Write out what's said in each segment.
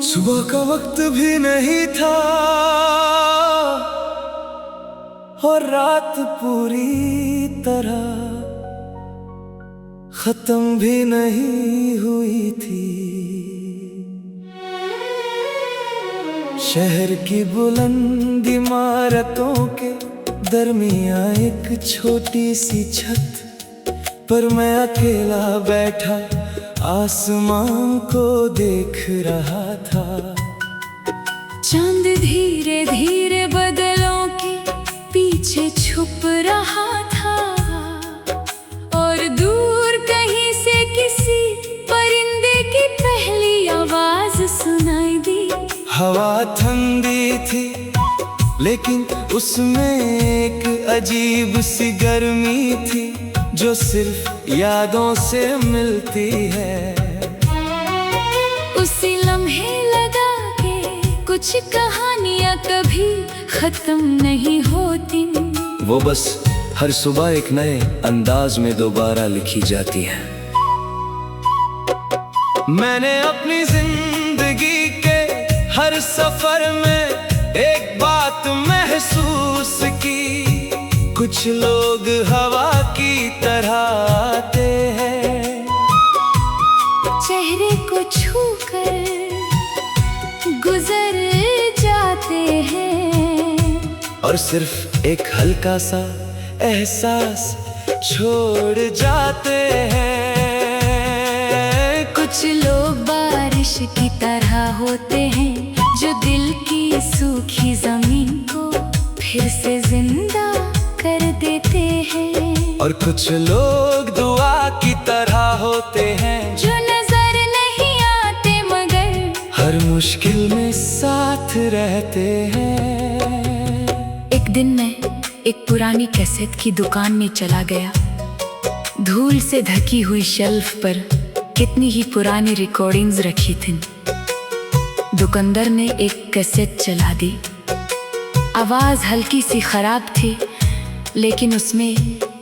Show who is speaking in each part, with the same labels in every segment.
Speaker 1: सुबह का वक्त भी नहीं था और रात पूरी तरह खत्म भी नहीं हुई थी। शहर की बुलंद इमारतों के दरमियां एक छोटी सी छत पर मैं अकेला बैठा आसमान को देख रहा था।
Speaker 2: चांद धीरे धीरे बादलों के पीछे छुप रहा था और दूर कहीं से किसी परिंदे की पहली आवाज सुनाई दी।
Speaker 1: हवा ठंडी थी लेकिन उसमें एक अजीब सी गर्मी थी जो सिर्फ यादों से मिलती है।
Speaker 2: उसी लम्हे लगा के कुछ कहानियां कभी खत्म नहीं होती।
Speaker 1: वो बस हर सुबह एक नए अंदाज में दोबारा लिखी जाती है। मैंने अपनी जिंदगी के हर सफर में एक बात महसूस की। कुछ लोग हवा की तरह आते हैं,
Speaker 2: चेहरे को छूकर गुजर जाते हैं
Speaker 1: और सिर्फ एक हल्का सा एहसास छोड़ जाते हैं।
Speaker 2: कुछ लोग बारिश की तरह होते हैं जो दिल की सूखी जमीन को फिर से जिंदा कर देते हैं।
Speaker 1: और कुछ लोग दुआ की तरह होते हैं
Speaker 2: जो नजर नहीं आते मगर
Speaker 1: हर मुश्किल में साथ रहते हैं।
Speaker 2: एक दिन मैं एक पुरानी कैसेट की दुकान में चला गया। धूल से ढकी हुई शेल्फ पर कितनी ही पुरानी रिकॉर्डिंग्स रखी थीं। दुकानदार ने एक कैसेट चला दी। आवाज हल्की सी खराब थी लेकिन उसमें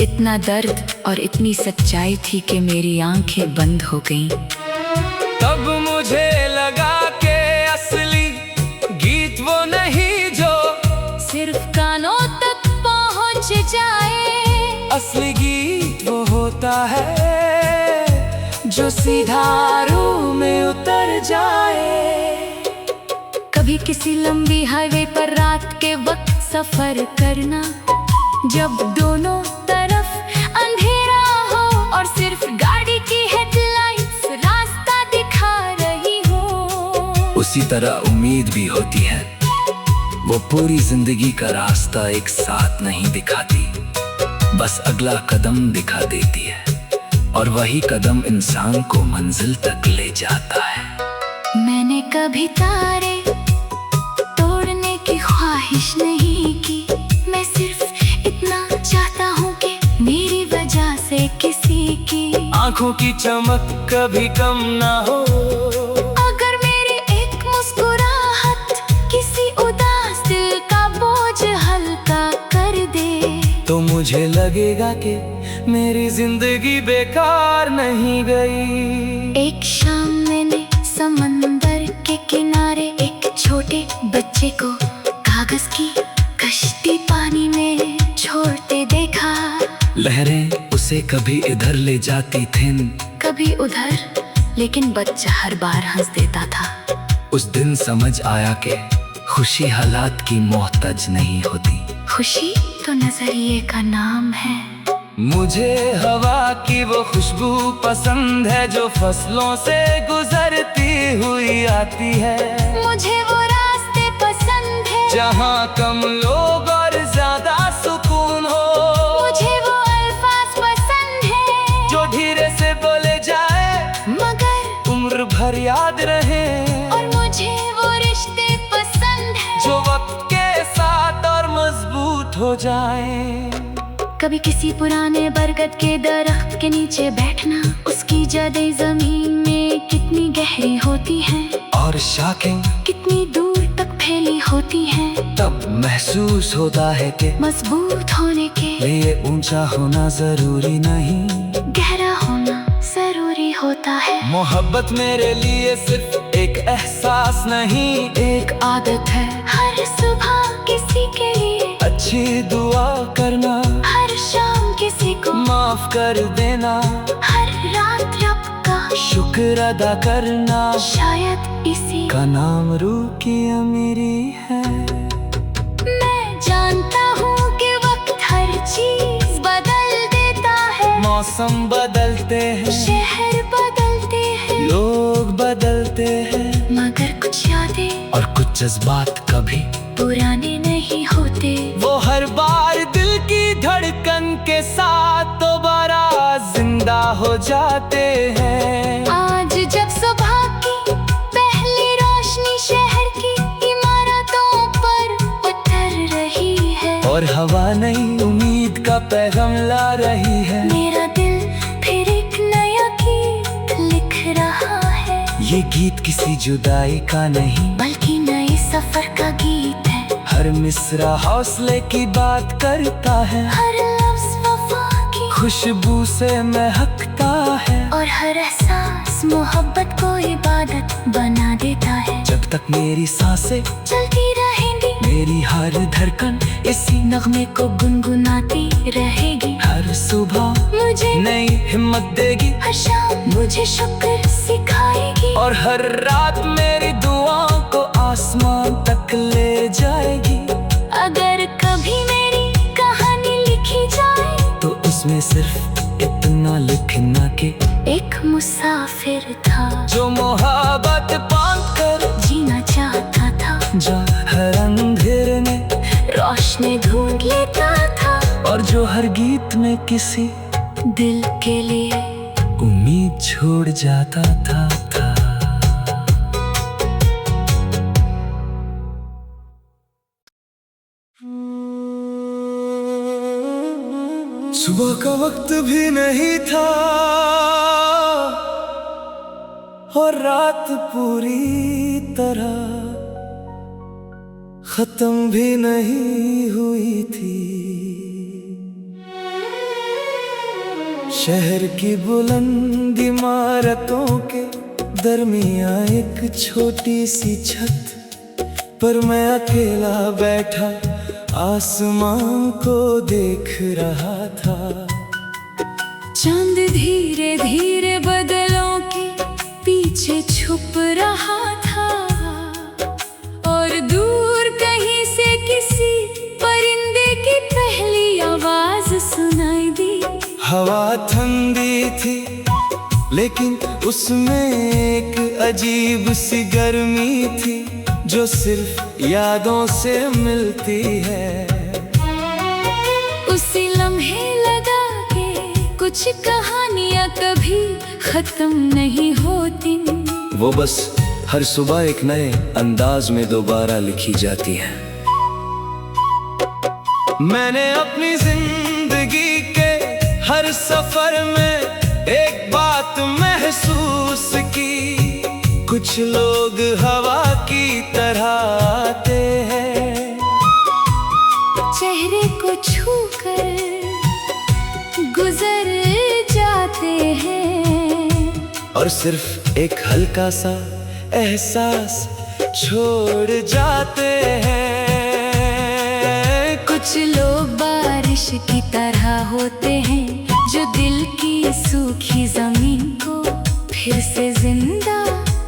Speaker 2: इतना दर्द और इतनी सच्चाई थी कि मेरी आंखें बंद हो गईं।
Speaker 1: तब मुझे लगा कि असली गीत वो नहीं जो
Speaker 2: सिर्फ कानों तक पहुंच जाए।
Speaker 1: असली गीत वो होता है जो सीधा रूह में उतर जाए।
Speaker 2: कभी किसी लंबी हाईवे पर रात के वक्त सफर करना, जब दोनों तरफ अंधेरा हो और सिर्फ गाड़ी की हेडलाइट्स रास्ता दिखा रही हो।
Speaker 1: उसी तरह उम्मीद भी होती है। वो पूरी जिंदगी का रास्ता एक साथ नहीं दिखाती, बस अगला कदम दिखा देती है और वही कदम इंसान को मंजिल तक ले जाता है।
Speaker 2: मैंने कभी तारे तोड़ने की ख्वाहिश नहीं की। मैं सिर्फ इतना चाहता हूँ कि मेरी वजह से किसी की
Speaker 1: आंखों की चमक कभी कम ना हो।
Speaker 2: अगर मेरी एक मुस्कुराहट किसी उदास दिल का बोझ हल्का कर दे
Speaker 1: तो मुझे लगेगा कि मेरी जिंदगी बेकार नहीं गई।
Speaker 2: एक शाम मैंने समंदर के किनारे एक छोटे बच्चे को कागज की कश्ती पानी में छोड़ते देखा।
Speaker 1: लहरें उसे कभी इधर ले जाती थीं,
Speaker 2: कभी उधर, लेकिन बच्चा हर बार हंस देता था।
Speaker 1: उस दिन समझ आया कि खुशी हालात की मोहताज नहीं होती।
Speaker 2: खुशी तो नजरिए का नाम है।
Speaker 1: मुझे हवा की वो खुशबू पसंद है जो फसलों से गुजरती हुई आती है।
Speaker 2: मुझे वो रास्ते पसंद है
Speaker 1: जहाँ कम लोग और ज्यादा सुकून हो।
Speaker 2: मुझे वो अल्फाज पसंद है
Speaker 1: जो धीरे से बोले जाए
Speaker 2: मगर
Speaker 1: उम्र भर याद रहे।
Speaker 2: और मुझे वो रिश्ते पसंद है
Speaker 1: जो वक्त के साथ और मजबूत हो जाए।
Speaker 2: कभी किसी पुराने बरगद के दरख्त के नीचे बैठना, उसकी जड़ें जमीन में कितनी गहरी होती हैं
Speaker 1: और शाखें
Speaker 2: कितनी दूर तक फैली होती हैं।
Speaker 1: तब महसूस होता है कि
Speaker 2: मजबूत होने के
Speaker 1: लिए ऊंचा होना जरूरी नहीं,
Speaker 2: गहरा होना जरूरी होता है।
Speaker 1: मोहब्बत मेरे लिए सिर्फ एक एहसास नहीं,
Speaker 2: एक आदत है हर सुबह किसी के लिए,
Speaker 1: अच्छी दुआ करना,
Speaker 2: हर शाम किसी को
Speaker 1: माफ कर देना,
Speaker 2: हर रात रब का
Speaker 1: शुक्र अदा करना,
Speaker 2: शायद इसी
Speaker 1: का नाम रूह की अमीरी है।
Speaker 2: मैं जानता हूँ कि वक्त हर चीज बदल देता है,
Speaker 1: मौसम बदलते हैं,
Speaker 2: शहर बदलते हैं,
Speaker 1: लोग बदलते हैं,
Speaker 2: मगर कुछ यादें
Speaker 1: और कुछ जज्बात कभी
Speaker 2: पुराने नहीं होते।
Speaker 1: वो हर बार दिल की धड़कन के साथ दोबारा जिंदा हो जाते हैं।
Speaker 2: आज जब सुबह की पहली रोशनी शहर की इमारतों पर उतर रही है,
Speaker 1: और हवा नई उम्मीद का पैगाम ला रही है,
Speaker 2: मेरा दिल फिर एक नया गीत लिख रहा है।
Speaker 1: ये गीत किसी जुदाई का नहीं,
Speaker 2: बल्कि नए सफर का गीत है।
Speaker 1: हर मिसरा हौसले की बात करता है,
Speaker 2: हर लफ्ज़ वफा की
Speaker 1: खुशबू से महकता है,
Speaker 2: और हर एहसास मोहब्बत को इबादत बना देता है।
Speaker 1: जब तक मेरी सांसें
Speaker 2: चलती रहेंगी,
Speaker 1: मेरी हर धड़कन
Speaker 2: इसी नगमे को गुनगुनाती रहेगी।
Speaker 1: हर सुबह
Speaker 2: मुझे
Speaker 1: नई हिम्मत देगी,
Speaker 2: हर शाम मुझे शुक्र सिखाएगी,
Speaker 1: और हर रात मेरी दुआओं को आसमान तक ले जाएगी।
Speaker 2: अगर कभी मेरी कहानी लिखी जाए,
Speaker 1: तो उसमें सिर्फ इतना लिखना कि
Speaker 2: एक मुसाफिर था
Speaker 1: जो मोहब्बत बांध कर
Speaker 2: जीना चाहता था,
Speaker 1: जा हर अंधेरे में
Speaker 2: रोशनी ढूंढ लेता था,
Speaker 1: और जो हर गीत में किसी
Speaker 2: दिल के लिए
Speaker 1: उम्मीद छोड़ जाता था। सुबह का वक्त भी नहीं था, और रात पूरी तरह खत्म भी नहीं हुई थी। शहर की बुलंद इमारतों के दरमियां एक छोटी सी छत पर मैं अकेला बैठा आसमान को देख रहा था।
Speaker 2: चांद धीरे धीरे बादलों के पीछे छुप रहा था, और दूर कहीं से किसी परिंदे की पहली आवाज सुनाई दी।
Speaker 1: हवा ठंडी थी, लेकिन उसमें एक अजीब सी गर्मी थी जो सिर्फ यादों से मिलती है।
Speaker 2: उसी लम्हे लगा के कुछ कहानियां कभी खत्म नहीं होती,
Speaker 1: वो बस हर सुबह एक नए अंदाज में दोबारा लिखी जाती है। मैंने अपनी जिंदगी के हर सफर में एक बात महसूस की, कुछ लोग हवा की तरह आते हैं,
Speaker 2: चेहरे को छूकर गुजर जाते हैं,
Speaker 1: और सिर्फ एक हल्का सा एहसास छोड़ जाते हैं।
Speaker 2: कुछ लोग बारिश की तरह होते हैं जो दिल की सूखी जमीन को फिर से जिंदा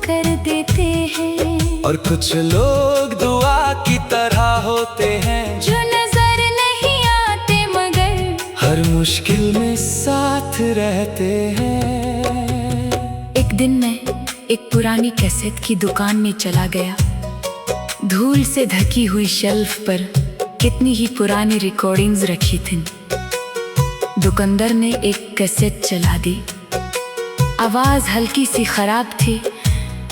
Speaker 2: कर देते हैं,
Speaker 1: और कुछ लोग दुआ की तरह होते हैं
Speaker 2: जो नजर नहीं आते मगर
Speaker 1: हर मुश्किल में साथ रहते हैं।
Speaker 2: एक दिन मैं एक पुरानी कैसेट की दुकान में चला गया। धूल से ढकी हुई शेल्फ पर कितनी ही पुरानी रिकॉर्डिंग्स रखी थीं। दुकानदार ने एक कैसेट चला दी। आवाज हल्की सी खराब थी,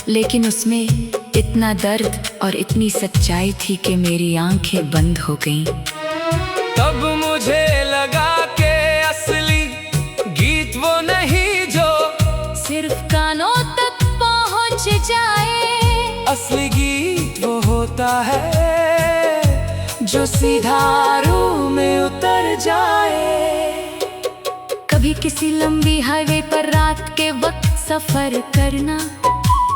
Speaker 2: लेकिन उसमें इतना दर्द और इतनी सच्चाई थी कि मेरी आंखें बंद हो गईं।
Speaker 1: तब मुझे लगा कि असली गीत वो नहीं जो
Speaker 2: सिर्फ कानों तक पहुंच जाए,
Speaker 1: असली गीत वो होता है जो सीधा रूह में उतर जाए।
Speaker 2: कभी किसी लंबी हाईवे पर रात के वक्त सफर करना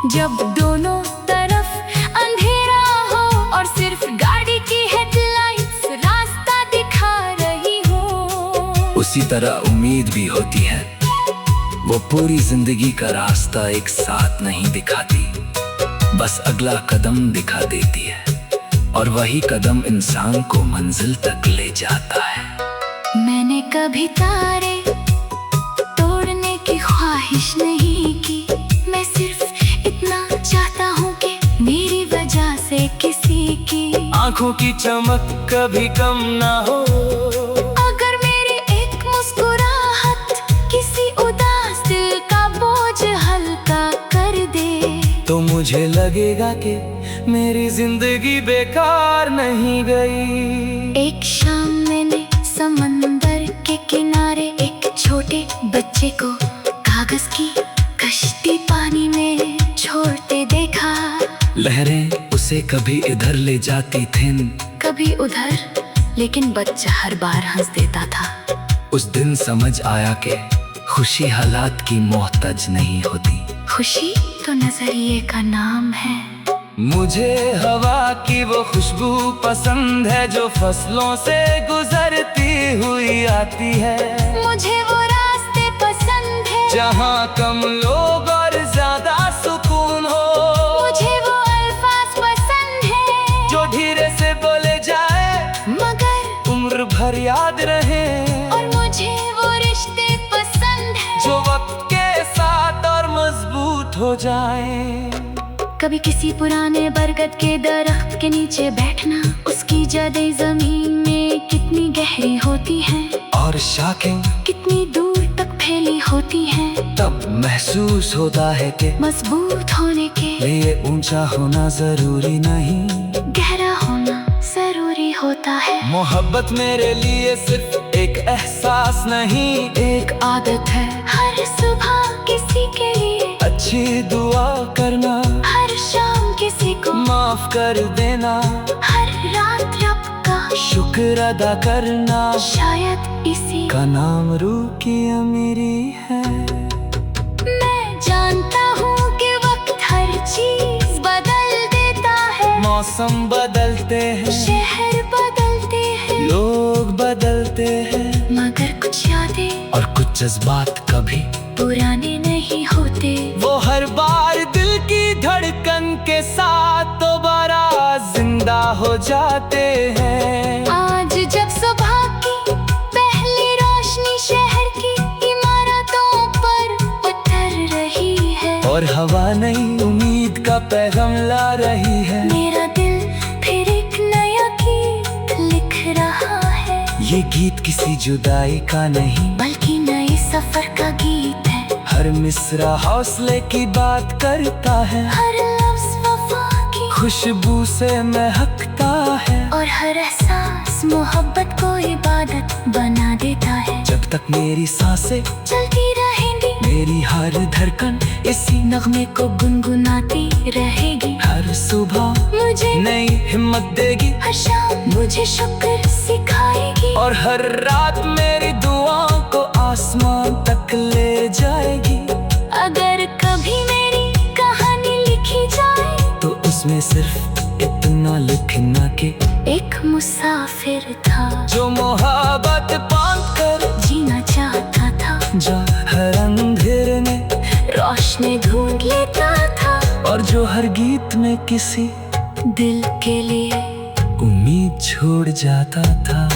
Speaker 2: जब दोनों तरफ अंधेरा हो और सिर्फ गाड़ी की हेडलाइट्स रास्ता दिखा रही हो।
Speaker 1: उसी तरह उम्मीद भी होती है, वो पूरी जिंदगी का रास्ता एक साथ नहीं दिखाती, बस अगला कदम दिखा देती है, और वही कदम इंसान को मंजिल तक ले जाता है।
Speaker 2: मैंने कभी तारे तोड़ने की ख्वाहिश नहीं की, मैं सिर्फ इतना चाहता हूँ कि मेरी वजह से किसी की
Speaker 3: आंखों की चमक कभी कम ना हो।
Speaker 2: अगर मेरी एक मुस्कुराहट किसी उदास दिल का बोझ हल्का कर दे,
Speaker 3: तो मुझे लगेगा कि मेरी जिंदगी बेकार नहीं गई।
Speaker 2: एक शाम मैंने समंदर के किनारे एक छोटे बच्चे को कागज की कश्ती पानी में छोड़ते देखा।
Speaker 1: लहरें उसे कभी इधर ले जाती थीं,
Speaker 2: कभी उधर, लेकिन बच्चा हर बार हंस देता था।
Speaker 1: उस दिन समझ आया कि खुशी हालात की मोहताज नहीं होती।
Speaker 2: खुशी तो नजरिए का नाम है।
Speaker 3: मुझे हवा की वो खुशबू पसंद है जो फसलों से गुजरती हुई आती है।
Speaker 2: मुझे वो रास्ते पसंद है
Speaker 3: जहाँ कम लोग और ज्यादा सुकून हो।
Speaker 2: मुझे वो अल्फाज पसंद है
Speaker 3: जो धीरे से बोले जाए
Speaker 2: मगर
Speaker 3: उम्र भर याद रहे।
Speaker 2: और मुझे वो रिश्ते पसंद है
Speaker 3: जो वक्त के साथ और मजबूत हो जाए।
Speaker 2: कभी किसी पुराने बरगद के दरख्त के नीचे बैठना, उसकी जड़ें जमीन में कितनी गहरी होती हैं
Speaker 1: और शाखें
Speaker 2: कितनी दूर तक फैली होती हैं।
Speaker 1: तब महसूस होता है कि
Speaker 2: मजबूत होने के
Speaker 1: लिए ऊंचा होना जरूरी नहीं,
Speaker 2: गहरा होना जरूरी होता है।
Speaker 3: मोहब्बत मेरे लिए सिर्फ एक एहसास नहीं,
Speaker 2: एक आदत है हर सुबह किसी के लिए
Speaker 3: अच्छी दुआ करना,
Speaker 2: हर शाम किसी को
Speaker 3: माफ कर देना,
Speaker 2: हर रात रब का
Speaker 3: शुक्र अदा करना।
Speaker 2: शायद इसी
Speaker 3: का नाम रूह की अमीरी है।
Speaker 2: मैं जानता हूँ कि वक्त हर चीज बदल देता है।
Speaker 3: मौसम बदलते हैं,
Speaker 2: शहर बदलते हैं,
Speaker 3: लोग बदलते हैं,
Speaker 2: मगर कुछ यादें
Speaker 1: और कुछ जज्बात कभी
Speaker 2: पुराने नहीं होते।
Speaker 3: वो हर बार दिल की धड़कन के साथ दोबारा जिंदा हो जाते हैं।
Speaker 2: आज जब सुबह की पहली रोशनी शहर की इमारतों पर उतर रही है
Speaker 3: और हवा नई उम्मीद का पैगाम ला रही है,
Speaker 2: मेरा दिल फिर एक नया गीत लिख रहा है।
Speaker 3: ये गीत किसी जुदाई का नहीं,
Speaker 2: बल्कि नए सफर का गीत है।
Speaker 3: हर मिसरा हौसले की बात करता है,
Speaker 2: हर लफ्ज वफा की
Speaker 3: खुशबू से महकता है,
Speaker 2: और हर एहसास मोहब्बत को इबादत बना देता है।
Speaker 3: जब तक मेरी सांसें
Speaker 2: चलती रहेंगी,
Speaker 3: मेरी हर धड़कन
Speaker 2: इसी नगमे को गुनगुनाती रहेगी।
Speaker 3: हर सुबह
Speaker 2: मुझे
Speaker 3: नई हिम्मत देगी,
Speaker 2: हर शाम मुझे शुक्र सिखाएगी,
Speaker 3: और हर रात मेरी दुआओं को आसमान तक ले जाएगी।
Speaker 2: अगर कभी मेरी कहानी लिखी जाए
Speaker 3: तो उसमें सिर्फ इतना लिखना कि
Speaker 2: एक मुसाफिर था
Speaker 3: जो मोहब्बत बांध कर
Speaker 2: जीना चाहता था,
Speaker 3: जो हर अंधेरे में
Speaker 2: रोशनी ढूंढ लेता था,
Speaker 3: और जो हर गीत में किसी
Speaker 2: दिल के लिए
Speaker 3: उम्मीद छोड़ जाता था।